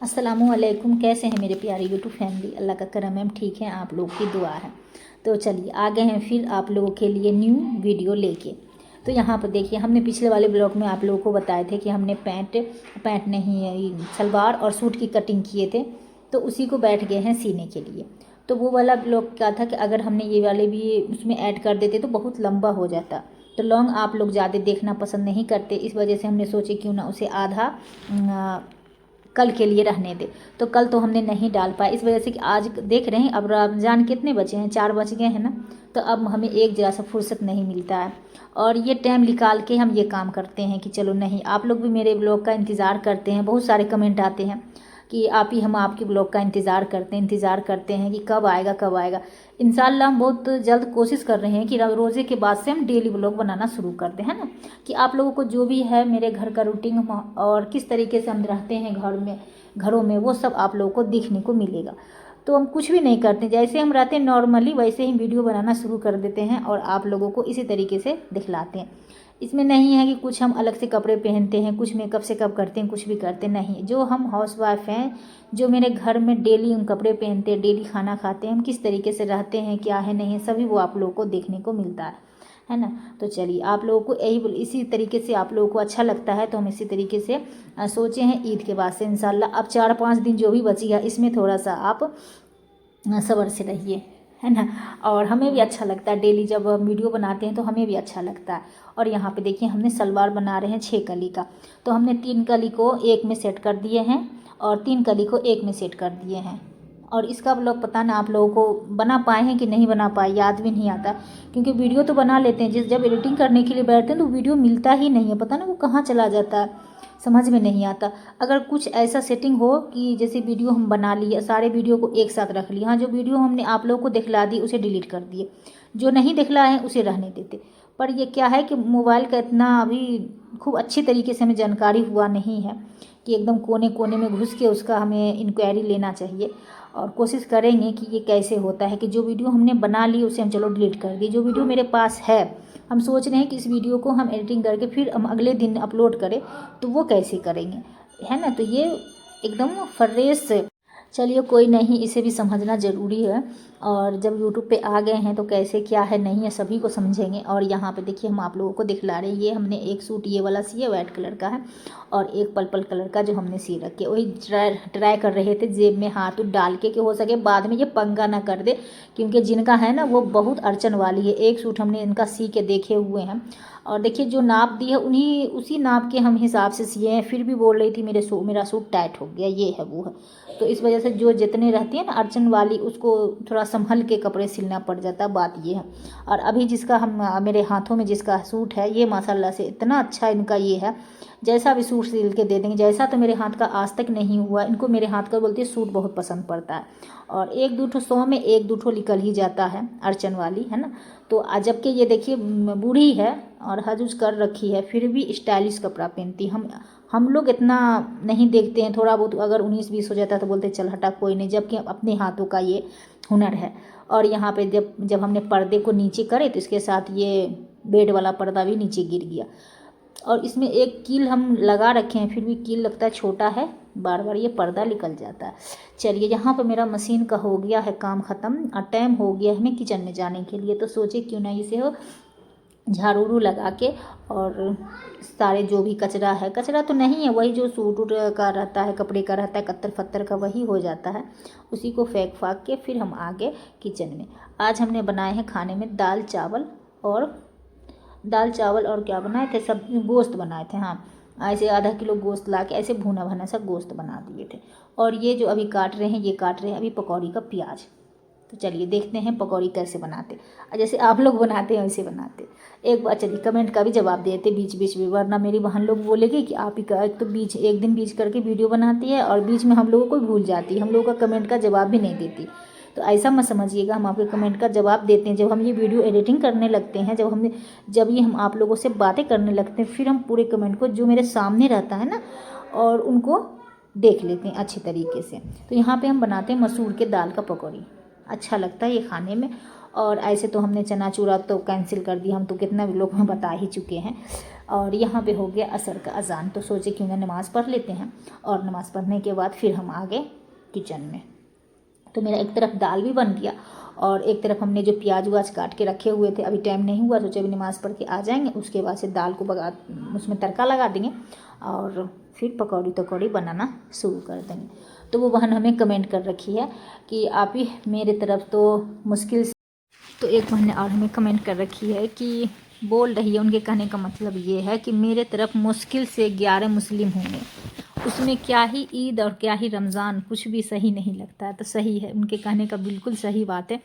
अस्सलामुअलैकुम। कैसे हैं मेरे प्यारे यूट्यूब फैमिली? अल्लाह का करम है, हम ठीक हैं, आप लोग की दुआ है। तो चलिए आ गए हैं फिर आप लोगों के लिए न्यू वीडियो लेके। तो यहाँ पर देखिए, हमने पिछले वाले ब्लॉग में आप लोगों को बताए थे कि हमने पैंट नहीं, सलवार और सूट की कटिंग किए थे, तो उसी को बैठ गए हैं सीने के लिए। तो वो वाला ब्लॉग क्या था कि अगर हमने ये वाले भी उसमें ऐड कर देते तो बहुत लंबा हो जाता, तो लॉन्ग आप लोग ज़्यादा देखना पसंद नहीं करते, इस वजह से हमने सोचे क्यों ना उसे आधा कल के लिए रहने दे। तो कल तो हमने नहीं डाल पाए, इस वजह से कि आज देख रहे हैं अब रमज़ान कितने बचे हैं, 4 बज गए हैं ना। तो अब हमें एक जरा सा फुर्सत नहीं मिलता है, और ये टाइम निकाल के हम ये काम करते हैं कि चलो नहीं, आप लोग भी मेरे ब्लॉग का इंतज़ार करते हैं। बहुत सारे कमेंट आते हैं कि आप ही, हम आपके ब्लॉग का इंतज़ार करते हैं कि कब आएगा कब आएगा। इंशाल्लाह हम बहुत जल्द कोशिश कर रहे हैं कि रोज़े के बाद से हम डेली ब्लॉग बनाना शुरू कर दें, है ना, कि आप लोगों को जो भी है मेरे घर का रूटीन और किस तरीके से हम रहते हैं घरों में वो सब आप लोगों को दिखने को मिलेगा। तो हम कुछ भी नहीं करते, जैसे हम रहते हैं नॉर्मली वैसे ही वीडियो बनाना शुरू कर देते हैं और आप लोगों को इसी तरीके से दिखलाते हैं। इसमें नहीं है कि कुछ हम अलग से कपड़े पहनते हैं, कुछ मेकअप से कब करते हैं, कुछ भी करते नहीं। जो हम हाउसवाइफ हैं, जो मेरे घर में डेली हम कपड़े पहनते हैं, डेली खाना खाते हैं, हम किस तरीके से रहते हैं, क्या है नहीं है, सभी वो आप लोगों को देखने को मिलता है ना। तो चलिए, आप लोगों को इसी तरीके से आप लोगों को अच्छा लगता है तो हम इसी तरीके से सोचे हैं ईद के बाद से इंशाल्लाह। अब 4-5 दिन जो भी बची है इसमें थोड़ा सा आप सब्र से रहिए, है ना। और हमें भी अच्छा लगता है, डेली जब वीडियो बनाते हैं तो हमें भी अच्छा लगता है। और यहाँ पे देखिए, हमने सलवार बना रहे हैं 6 कली का, तो हमने 3 कली को एक में सेट कर दिए हैं और 3 कली को एक में सेट कर दिए हैं। और इसका ब्लॉग पता ना आप लोगों को बना पाए हैं कि नहीं बना पाए, याद भी नहीं आता, क्योंकि वीडियो तो बना लेते हैं, जब एडिटिंग करने के लिए बैठते हैं तो वीडियो मिलता ही नहीं है, पता ना वो कहाँ चला जाता है, समझ में नहीं आता। अगर कुछ ऐसा सेटिंग हो कि जैसे वीडियो हम बना लिए, सारे वीडियो को एक साथ रख लिए, हाँ, जो वीडियो हमने आप लोगों को दिखला दी उसे डिलीट कर दिए, जो नहीं दिखलाए हैं उसे रहने देते। पर ये क्या है कि मोबाइल का इतना अभी खूब अच्छी तरीके से हमें जानकारी हुआ नहीं है कि एकदम कोने कोने में घुस के उसका हमें इंक्वायरी लेना चाहिए। और कोशिश करेंगे कि ये कैसे होता है कि जो वीडियो हमने बना ली उसे हम चलो डिलीट कर दी, जो वीडियो मेरे पास है हम सोच रहे हैं कि इस वीडियो को हम एडिटिंग करके फिर हम अगले दिन अपलोड करें, तो वो कैसे करेंगे, है ना। तो ये एकदम फ्रेश। चलिए कोई नहीं, इसे भी समझना ज़रूरी है, और जब यूट्यूब पे आ गए हैं तो कैसे क्या है नहीं है सभी को समझेंगे। और यहाँ पे देखिए, हम आप लोगों को दिखला रहे हैं, ये हमने एक सूट ये वाला सिया वाइट कलर का है और एक पर्पल कलर का जो हमने सी रखे, वही ट्राई कर रहे थे जेब में हाथ डाल के कि हो सके बाद में ये पंगा ना कर दे, क्योंकि जिनका है ना वो बहुत अड़चन वाली है। एक सूट हमने इनका सी के देखे हुए हैं, और देखिए जो नाप दी है उसी नाप के हम हिसाब से सिए हैं, फिर भी बोल रही थी मेरा सूट टाइट हो गया, ये है वो है। तो इस वजह से जो जितने रहती है ना अड़चन वाली, उसको थोड़ा संभल के कपड़े सिलना पड़ जाता, बात ये है। और अभी जिसका मेरे हाथों में जिसका सूट है, ये माशाल्लाह से इतना अच्छा इनका ये है, जैसा भी सूट सिल के दे देंगे, जैसा तो मेरे हाथ का आज तक नहीं हुआ। इनको मेरे हाथ का बोलते हैं सूट बहुत पसंद पड़ता है, और 1-2 100 में 1-2 निकल ही जाता है अड़चन वाली, है ना। तो जबकि ये देखिए बूढ़ी है और हज उज कर रखी है, फिर भी स्टाइलिश कपड़ा पहनती। हम लोग इतना नहीं देखते हैं, थोड़ा बहुत अगर 19-20 हो जाता है तो बोलते चल हटा कोई नहीं, जबकि अपने हाथों का ये हुनर है। और यहाँ पे जब हमने पर्दे को नीचे करे तो इसके साथ ये बेड वाला पर्दा भी नीचे गिर गया, और इसमें एक कील हम लगा रखे हैं, फिर भी कील लगता है छोटा है, बार बार ये पर्दा निकल जाता है। चलिए, यहाँ पर मेरा मशीन का हो गया है काम ख़त्म और टाइम हो गया है हमें किचन में जाने के लिए। तो सोचे क्यों ना इसे हो झाड़ू लगा के, और सारे जो भी कचरा तो नहीं है, वही जो सूट उट का रहता है, कपड़े का रहता है, कत्तर फत्तर का वही हो जाता है, उसी को फेंक फाक के फिर हम आ गए किचन में। आज हमने बनाए हैं खाने में दाल चावल और क्या बनाए थे, सब गोश्त बनाए थे, हाँ, ऐसे आधा किलो गोश्त ला के ऐसे भुना भुना सा गोश्त बना दिए थे। और ये जो अभी काट रहे हैं अभी पकौड़ी का प्याज। तो चलिए देखते हैं पकौड़ी कैसे बनाते, जैसे आप लोग बनाते हैं वैसे बनाते। एक बार चलिए कमेंट का भी जवाब देते बीच बीच में, वरना मेरी बहन लोग बोलेगी कि आप ही का एक तो एक दिन बीच करके वीडियो बनाती है और बीच में हम लोगों को भूल जाती है, हम लोगों का कमेंट का जवाब भी नहीं देती। तो ऐसा मत समझिएगा, हम आपके कमेंट का जवाब देते हैं जब हम ये वीडियो एडिटिंग करने लगते हैं, जब ये हम आप लोगों से बातें करने लगते हैं, फिर हम पूरे कमेंट को जो मेरे सामने रहता है ना, और उनको देख लेते हैं अच्छी तरीके से। तो यहाँ पे हम बनाते हैं मसूर के दाल का पकौड़ी, अच्छा लगता है ये खाने में। और ऐसे तो हमने चना चूरा तो कैंसिल कर दिया, हम तो कितना भी लोग में बता ही चुके हैं। और यहाँ पे हो गया असर का अजान, तो सोचे क्यों ना नमाज़ पढ़ लेते हैं, और नमाज़ पढ़ने के बाद फिर हम आ गए किचन में। तो मेरा एक तरफ दाल भी बन गया और एक तरफ हमने जो प्याज व्याज काट के रखे हुए थे, अभी टाइम नहीं हुआ, सोचे अभी नमाज़ पढ़ के आ जाएंगे, उसके बाद से दाल को उसमें तड़का लगा देंगे और फिर पकौड़ी तकौड़ी बनाना शुरू कर देंगे। तो वो बहन हमें कमेंट कर रखी है कि आप ही मेरे तरफ तो मुश्किल से, तो एक बहन ने और हमें कमेंट कर रखी है कि बोल रही है, उनके कहने का मतलब ये है कि मेरे तरफ मुश्किल से 11 मुस्लिम होंगे, उसमें क्या ही ईद और क्या ही रमज़ान, कुछ भी सही नहीं लगता है। तो सही है, उनके कहने का बिल्कुल सही बात है,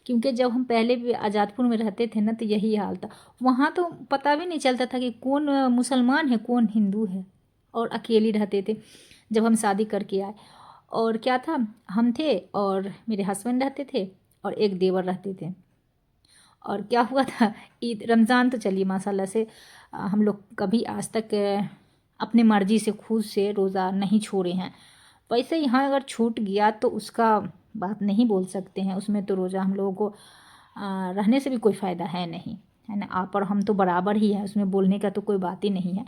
क्योंकि जब हम पहले भी आज़ादपुर में रहते थे ना, तो यही हाल था। वहाँ तो पता भी नहीं चलता था कि कौन मुसलमान है कौन हिंदू है, और अकेले रहते थे जब हम शादी करके आए। और क्या था, हम थे और मेरे हस्बैंड रहते थे और एक देवर रहते थे। और क्या हुआ था, ईद रमज़ान तो चलिए माशाल्लाह से हम लोग कभी आज तक अपने मर्ज़ी से खुद से रोज़ा नहीं छोड़े हैं। वैसे यहाँ अगर छूट गया तो उसका बात नहीं बोल सकते हैं, उसमें तो रोज़ा हम लोगों को रहने से भी कोई फ़ायदा है नहीं, है ना। आप और हम तो बराबर ही है, उसमें बोलने का तो कोई बात ही नहीं है।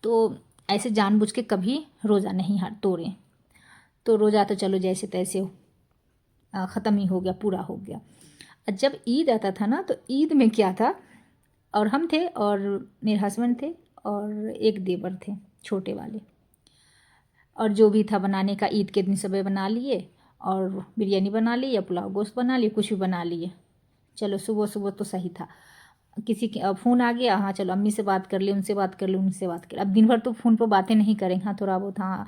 तो ऐसे जानबूझ के कभी रोज़ा नहीं तोड़ें। तो रोज़ा तो चलो जैसे तैसे ख़त्म ही हो गया, पूरा हो गया। जब ईद आता था ना, तो ईद में क्या था, और हम थे और मेरे हस्बैंड थे और एक देवर थे छोटे वाले, और जो भी था बनाने का ईद के दिन सुबह बना लिए, और बिरयानी बना ली या पुलाव गोश्त बना लिए, कुछ भी बना लिए। चलो सुबह सुबह तो सही था। किसी के फ़ोन आ गया, हाँ चलो अम्मी से बात कर ली, उनसे बात कर ली, उनसे बात कर। अब दिन भर तो फ़ोन पर बातें नहीं करेंगे, हाँ थोड़ा बहुत हाँ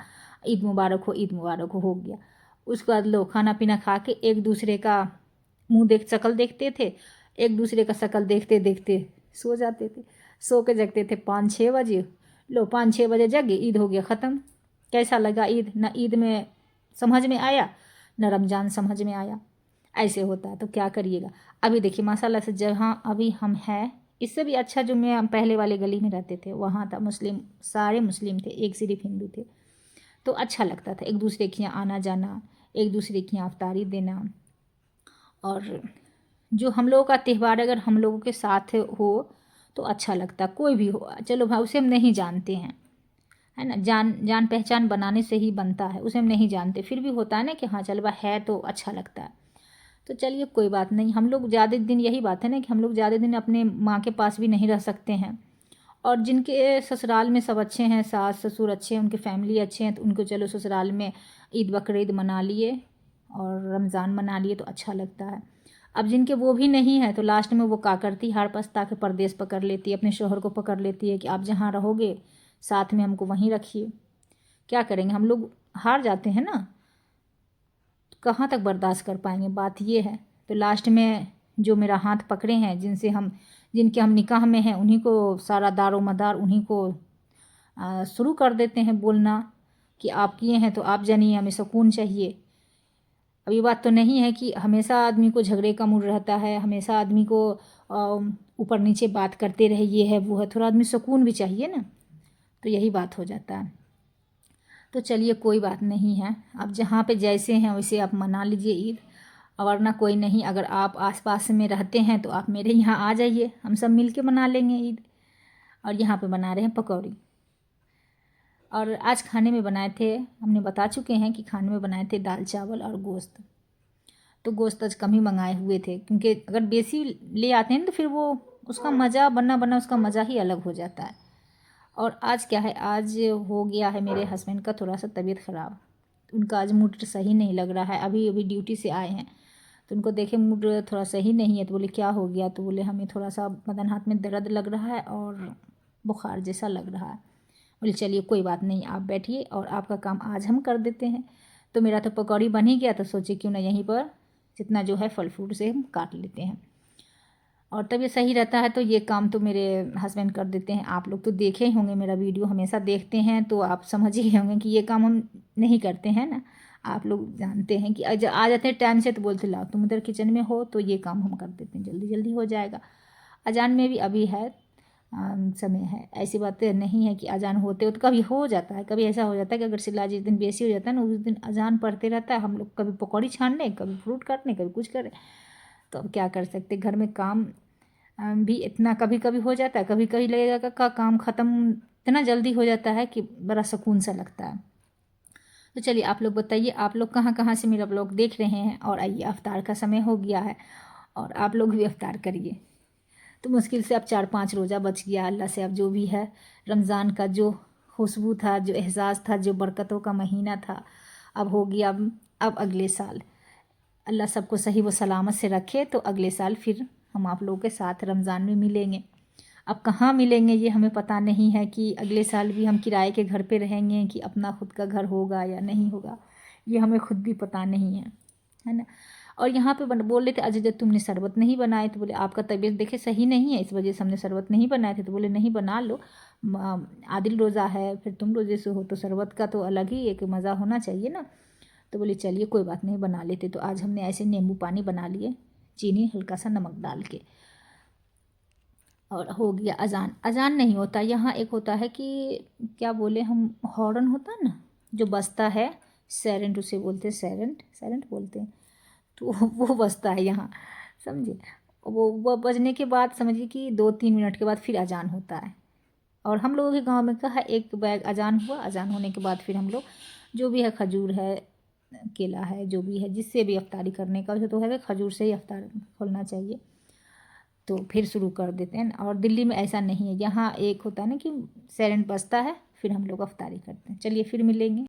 ईद मुबारक हो, ईद मुबारक हो गया। उसके बाद लोग खाना पीना खा के एक दूसरे का मुँह शक्ल देखते थे, एक दूसरे का शक्ल देखते देखते सो जाते थे। सो के जगते थे 5-6 बजे, लो 5-6 बजे जगे, ईद हो गया ख़त्म। कैसा लगा ईद, ना ईद में समझ में आया ना रमज़ान समझ में आया। ऐसे होता है, तो क्या करिएगा। अभी देखिए माशाल्लाह से जहाँ अभी हम हैं, इससे भी अच्छा जो मैं पहले वाले गली में रहते थे वहाँ था, मुस्लिम सारे मुस्लिम थे, एक सिर्फ हिंदू थे। तो अच्छा लगता था, एक दूसरे के यहाँ आना जाना, एक दूसरे के यहाँ इफ्तारी देना। और जो हम लोगों का त्यौहार अगर हम लोगों के साथ हो तो अच्छा लगता, कोई भी हो, चलो भाई उसे हम नहीं जानते हैं, है ना, जान पहचान बनाने से ही बनता है, उसे हम नहीं जानते, फिर भी होता है ना कि हाँ चल बा है तो अच्छा लगता है। तो चलिए कोई बात नहीं, हम लोग ज़्यादा दिन, यही बात है ना कि हम लोग ज़्यादा दिन अपने माँ के पास भी नहीं रह सकते हैं। और जिनके ससुराल में सब अच्छे हैं, सास ससुर अच्छे हैं, उनके फैमिली अच्छे हैं, तो उनको चलो ससुराल में ईद बकरीद मना लिए और रमज़ान मना लिए तो अच्छा लगता है। अब जिनके वो भी नहीं है तो लास्ट में वो क्या करती, हार पछता के परदेश पकड़ लेती है, अपने शोहर को पकड़ लेती है कि आप जहाँ रहोगे साथ में हमको वहीं रखिए। क्या करेंगे, हम लोग हार जाते हैं ना, कहाँ तक बर्दाश्त कर पाएंगे, बात ये है। तो लास्ट में जो मेरा हाथ पकड़े हैं, जिनके हम निकाह में हैं, उन्हीं को सारा दारो मदार उन्हीं को शुरू कर देते हैं बोलना कि आप किए हैं तो आप जानिए, हमें सुकून चाहिए। अब ये बात तो नहीं है कि हमेशा आदमी को झगड़े का मूड रहता है, हमेशा आदमी को ऊपर नीचे बात करते रहे, ये है वो है, थोड़ा आदमी सुकून भी चाहिए ना, तो यही बात हो जाता है। तो चलिए कोई बात नहीं है, अब जहाँ पे जैसे हैं वैसे आप मना लीजिए ईद, वरना कोई नहीं, अगर आप आसपास में रहते हैं तो आप मेरे यहाँ आ जाइए, हम सब मिल के मना लेंगे ईद। और यहाँ पे बना रहे हैं पकौड़ी, और आज खाने में बनाए थे, हमने बता चुके हैं कि खाने में बनाए थे दाल चावल और गोश्त। तो गोश्त आज कम ही मंगाए हुए थे, क्योंकि अगर बेसी ले आते हैं तो फिर वो उसका मज़ा बना उसका मज़ा ही अलग हो जाता है। और आज क्या है, आज हो गया है मेरे हस्बैंड का थोड़ा सा तबीयत ख़राब, उनका आज मूड सही नहीं लग रहा है, अभी अभी ड्यूटी से आए हैं, तो उनको देखे मूड थोड़ा सही नहीं है। तो बोले क्या हो गया, तो बोले हमें थोड़ा सा बदन हाथ में दर्द लग रहा है और बुखार जैसा लग रहा है। बोले चलिए कोई बात नहीं, आप बैठिए और आपका काम आज हम कर देते हैं। तो मेरा तो पकौड़ी बन ही गया, तो सोचे क्यों ना यहीं पर जितना जो है फल फ्रूट से हम काट लेते हैं, और तबीयत सही रहता है तो ये काम तो मेरे हस्बैंड कर देते हैं। आप लोग तो देखे ही होंगे, मेरा वीडियो हमेशा देखते हैं तो आप समझ ही होंगे कि ये काम हम नहीं करते हैं ना, आप लोग जानते हैं कि आ जाते हैं टाइम से तो बोलते लाओ तुम उधर किचन में हो, तो ये काम हम कर देते हैं, जल्दी जल्दी हो जाएगा। अजान में भी अभी है समय है, ऐसी बातें नहीं है कि अजान होते हो तो कभी हो जाता है, कभी ऐसा हो जाता है कि अगर सिला जिस दिन बेसी हो जाता है ना, उस दिन अजान पढ़ते रहता है, हम लोग कभी पकौड़ी छानने, कभी फ्रूट काटने, कभी कुछ करें, तो अब क्या कर सकते, घर में काम भी इतना कभी कभी हो जाता है, कभी कभी लगेगा का काम ख़त्म इतना जल्दी हो जाता है कि बड़ा सुकून सा लगता है। तो चलिए आप लोग बताइए, आप लोग कहाँ कहाँ से मेरा ब्लॉग देख रहे हैं। और आइए, अफ्तार का समय हो गया है और आप लोग भी अफ्तार करिए। तो मुश्किल से अब 4-5 रोज़ा बच गया। अल्लाह से अब जो भी है, रमज़ान का जो खुशबू था, जो एहसास था, जो बरकतों का महीना था, अब हो गया। अब अगले साल अल्लाह सबको सही व सलामत से रखे, तो अगले साल फिर हम आप लोगों के साथ रमज़ान में मिलेंगे। अब कहाँ मिलेंगे ये हमें पता नहीं है, कि अगले साल भी हम किराए के घर पे रहेंगे कि अपना खुद का घर होगा या नहीं होगा, ये हमें खुद भी पता नहीं है ना। और यहाँ पे बोल रहे थे, अजय जब तुमने शरबत नहीं बनाए, तो बोले आपका तबीयत देखे सही नहीं है, इस वजह से हमने शरबत नहीं बनाए थे। तो बोले नहीं, बना लो, आदिल रोज़ा है, फिर तुम रोज़े से हो, तो शरबत का तो अलग ही एक मज़ा होना चाहिए ना। तो बोले चलिए कोई बात नहीं, बना लेते। तो आज हमने ऐसे नींबू पानी बना लिए, चीनी हल्का सा नमक डाल के। और हो गया अजान। अजान नहीं होता यहाँ, एक होता है कि क्या बोले हम, हॉर्न होता है ना जो बजता है, सैरेंट उसे बोलते हैं, सैरेंट सैरेंट बोलते हैं। तो वो बजता है यहाँ, समझे। वो बजने के बाद समझिए कि 2-3 मिनट के बाद फिर अजान होता है। और हम लोगों के गांव में कहा एक बैग अजान हुआ, अजान होने के बाद फिर हम लोग जो भी है, खजूर है, केला है, जो भी है, जिससे भी अफ्तारी करने का तो है कि खजूर से ही अफ्तार खोलना चाहिए, तो फिर शुरू कर देते हैं। और दिल्ली में ऐसा नहीं है, यहाँ एक होता है ना कि सायरन बजता है, फिर हम लोग अफ्तारी करते हैं। चलिए फिर मिलेंगे।